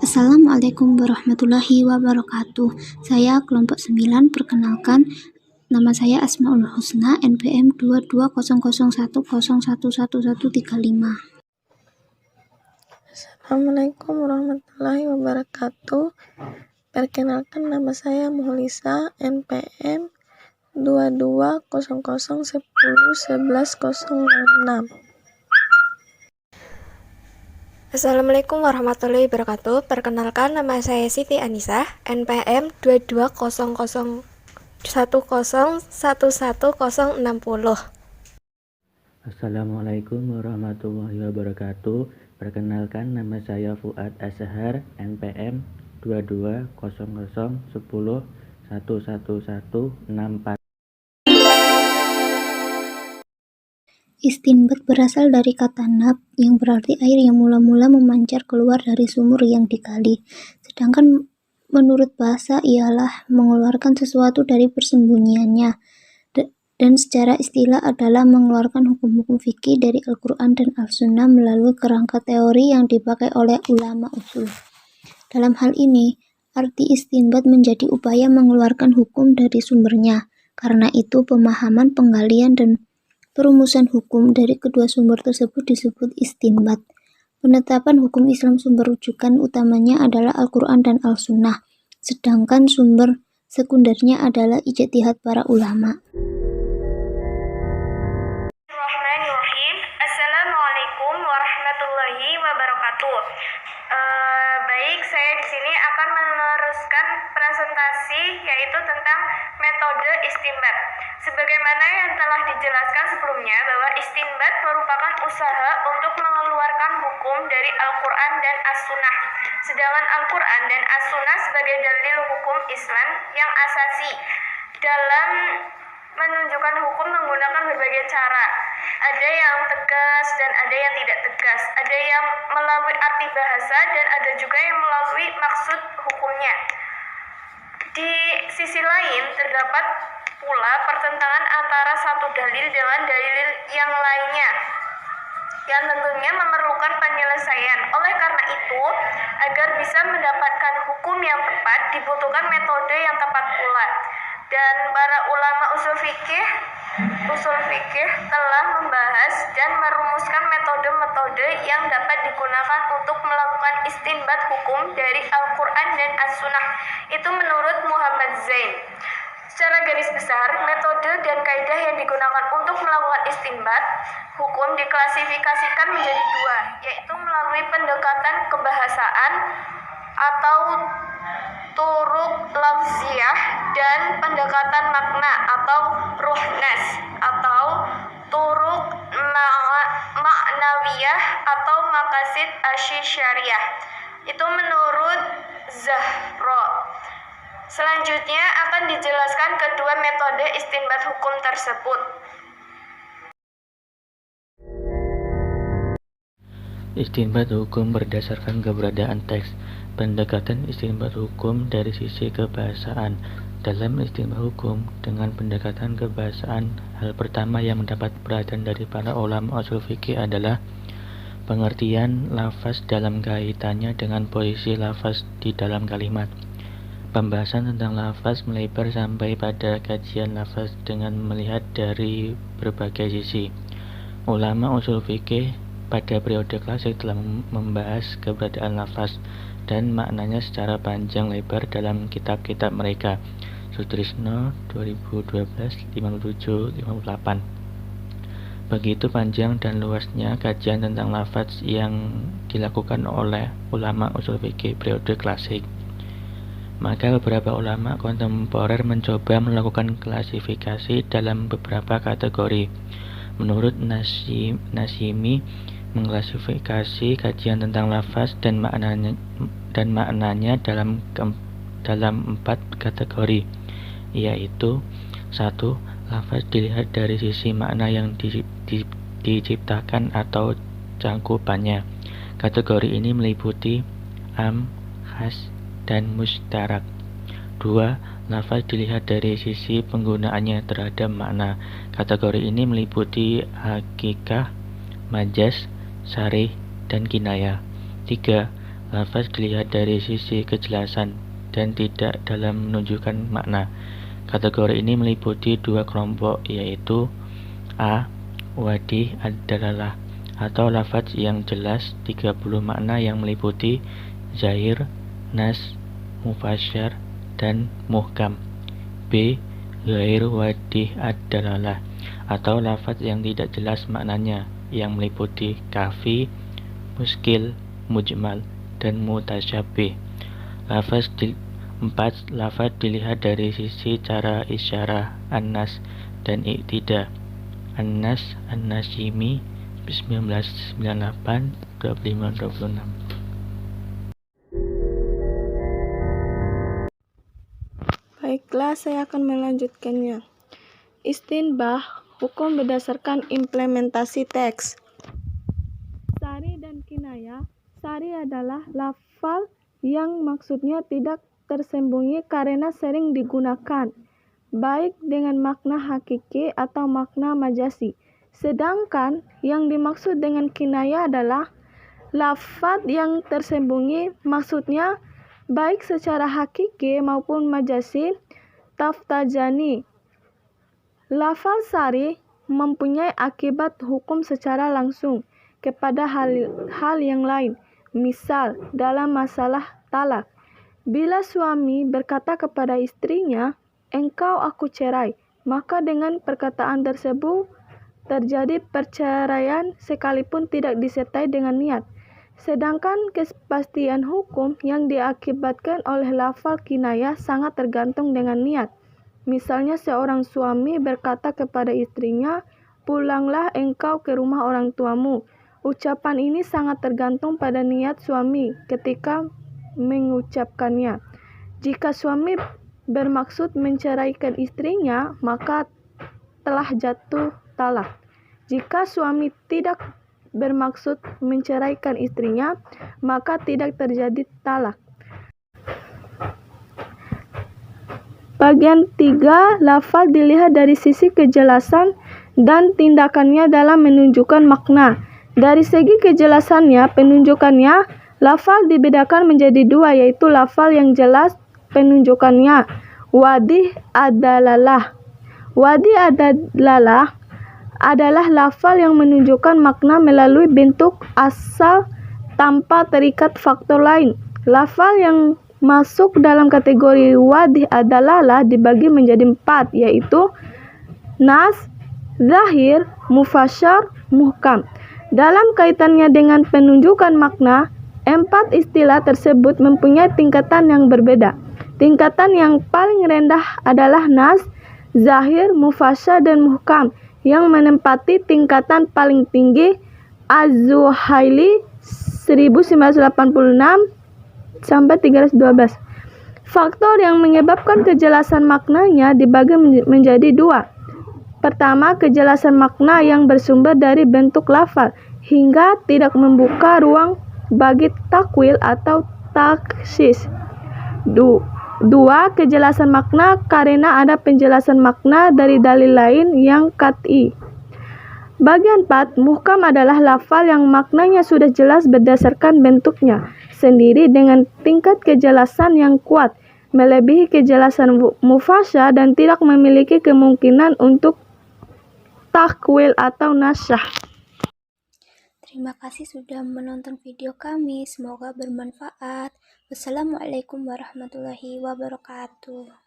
Assalamualaikum warahmatullahi wabarakatuh. Saya kelompok 9, perkenalkan nama saya Asmaul Husna, NPM 220010111135. Assalamualaikum warahmatullahi wabarakatuh. Perkenalkan, nama saya Muhlisa, NPM 2200101106. Assalamualaikum warahmatullahi wabarakatuh. Perkenalkan, nama saya Siti Anissa, NPM 2200111160. Assalamualaikum warahmatullahi wabarakatuh. Perkenalkan, nama saya Fuad Azhar, NPM 220010111164. Istinbat berasal dari kata nab, yang berarti air yang mula-mula memancar keluar dari sumur yang digali. Sedangkan menurut bahasa ialah mengeluarkan sesuatu dari persembunyiannya. Dan secara istilah adalah mengeluarkan hukum-hukum fikih dari Al-Quran dan Al-Sunnah melalui kerangka teori yang dipakai oleh ulama usul. Dalam hal ini, arti istinbat menjadi upaya mengeluarkan hukum dari sumbernya. Karena itu, pemahaman, penggalian, dan perumusan hukum dari kedua sumber tersebut disebut istinbat. Penetapan hukum Islam sumber rujukan utamanya adalah Al-Quran dan Al-Sunnah, sedangkan sumber sekundernya adalah ijtihad para ulama. Assalamualaikum warahmatullahi wabarakatuh. Baik, saya di sini akan meneruskan presentasi yaitu tentang metode istinbat. Sebagaimana yang telah dijelaskan sebelumnya bahwa istinbat merupakan usaha untuk mengeluarkan hukum dari Al-Quran dan As-Sunnah. Sedangkan Al-Quran dan As-Sunnah sebagai dalil hukum Islam yang asasi dalam menunjukkan hukum menggunakan berbagai cara. Ada yang tegas dan ada yang tidak tegas. Ada yang melalui arti bahasa dan ada juga yang melalui maksud hukumnya. Di sisi lain terdapat pula pertentangan antara satu dalil dengan dalil yang lainnya, yang tentunya memerlukan penyelesaian. Oleh karena itu, agar bisa mendapatkan hukum yang tepat, dibutuhkan metode yang tepat pula. Dan para ulama usul fikih telah membahas dan merumuskan metode-metode yang dapat digunakan untuk melakukan istinbat hukum dari Al-Quran dan As-Sunnah. Itu menurut Muhammad Zain. Secara garis besar, metode dan kaidah yang digunakan untuk melakukan istinbat hukum diklasifikasikan menjadi dua, yaitu melalui pendekatan kebahasaan atau turuk lafziyah dan pendekatan makna atau ruhnas atau turuk ma'nawiyah atau maqasid asy-syariah. Itu menurut Zahra. Selanjutnya akan dijelaskan kedua metode istinbat hukum tersebut. Istinbat hukum berdasarkan keberadaan teks. Pendekatan istinbat hukum dari sisi kebahasaan. Dalam istinbat hukum dengan pendekatan kebahasaan, hal pertama yang mendapat perhatian dari para ulama usul fikih adalah pengertian lafaz dalam kaitannya dengan posisi lafaz di dalam kalimat. Pembahasan tentang lafaz melebar sampai pada kajian lafaz dengan melihat dari berbagai sisi. Ulama usul fikih pada periode klasik telah membahas keberadaan lafaz dan maknanya secara panjang lebar dalam kitab-kitab mereka. Sutrisno 2012 57-58. Begitu panjang dan luasnya kajian tentang lafaz yang dilakukan oleh ulama usul fikih periode klasik. Maka beberapa ulama kontemporer mencoba melakukan klasifikasi dalam beberapa kategori. Menurut Nasimi, mengklasifikasi kajian tentang lafaz dan maknanya dalam 4 kategori, yaitu 1. Lafaz dilihat dari sisi makna yang diciptakan atau cangkupannya. Kategori ini meliputi am, khas, dan mustarak. 2. Lafaz dilihat dari sisi penggunaannya terhadap makna. Kategori ini meliputi hakikah, majaz, sarih, dan kinayah. 3. Lafaz dilihat dari sisi kejelasan dan tidak dalam menunjukkan makna. Kategori ini meliputi dua kelompok, yaitu A. Wadih ad-dalalah atau lafaz yang jelas 30 makna yang meliputi zahir, nas, mufasyar, dan muhkam. B. Ghair wadih ad-dalalah atau lafaz yang tidak jelas maknanya yang meliputi kafi, muskil, mujmal, dan mutasyabih. 4. Lafaz dilihat dari sisi cara isyarah an-nas dan iktida. An-nas An-Nasyimi 1998 25-26. Baiklah, saya akan melanjutkannya. Istinbah, hukum berdasarkan implementasi teks. Sari dan kinayah. Sari adalah lafal yang maksudnya tidak tersembunyi karena sering digunakan, baik dengan makna hakiki atau makna majasi. Sedangkan yang dimaksud dengan kinayah adalah lafaz yang tersembunyi, maksudnya baik secara hakiki maupun majasi. Taftajani. Lafaz sari mempunyai akibat hukum secara langsung kepada hal yang lain. Misal, dalam masalah talak, bila suami berkata kepada istrinya, "Engkau aku cerai," maka dengan perkataan tersebut terjadi perceraian sekalipun tidak disertai dengan niat. Sedangkan kepastian hukum yang diakibatkan oleh lafal kinayah sangat tergantung dengan niat. Misalnya seorang suami berkata kepada istrinya, "Pulanglah engkau ke rumah orang tuamu." Ucapan ini sangat tergantung pada niat suami ketika mengucapkannya. Jika suami bermaksud menceraikan istrinya, maka telah jatuh talak. Jika suami tidak bermaksud menceraikan istrinya, maka tidak terjadi talak. Bagian 3, lafal dilihat dari sisi kejelasan dan tindakannya dalam menunjukkan makna. Dari segi kejelasannya, penunjukannya, lafal dibedakan menjadi dua, yaitu lafal yang jelas penunjukannya, wadih ad-dalalah. Wadih ad-dalalah adalah lafal yang menunjukkan makna melalui bentuk asal tanpa terikat faktor lain. Lafal yang masuk dalam kategori wadih ad-dalalah dibagi menjadi 4, yaitu nas, zahir, mufasyar, muhkam. Dalam kaitannya dengan penunjukan makna, 4 istilah tersebut mempunyai tingkatan yang berbeda. Tingkatan yang paling rendah adalah nas, zahir, mufasyar, dan muhkam, yang menempati tingkatan paling tinggi Az-Zuhaili 1986-312. Faktor yang menyebabkan kejelasan maknanya dibagi menjadi 2. Pertama, kejelasan makna yang bersumber dari bentuk lafal hingga tidak membuka ruang bagi takwil atau taksis. 2. Kejelasan makna karena ada penjelasan makna dari dalil lain yang qat'i. Bagian 4, muhkam adalah lafal yang maknanya sudah jelas berdasarkan bentuknya sendiri dengan tingkat kejelasan yang kuat, melebihi kejelasan mufasyar dan tidak memiliki kemungkinan untuk takwil atau nasyah. Terima kasih sudah menonton video kami, semoga bermanfaat. Wassalamualaikum warahmatullahi wabarakatuh.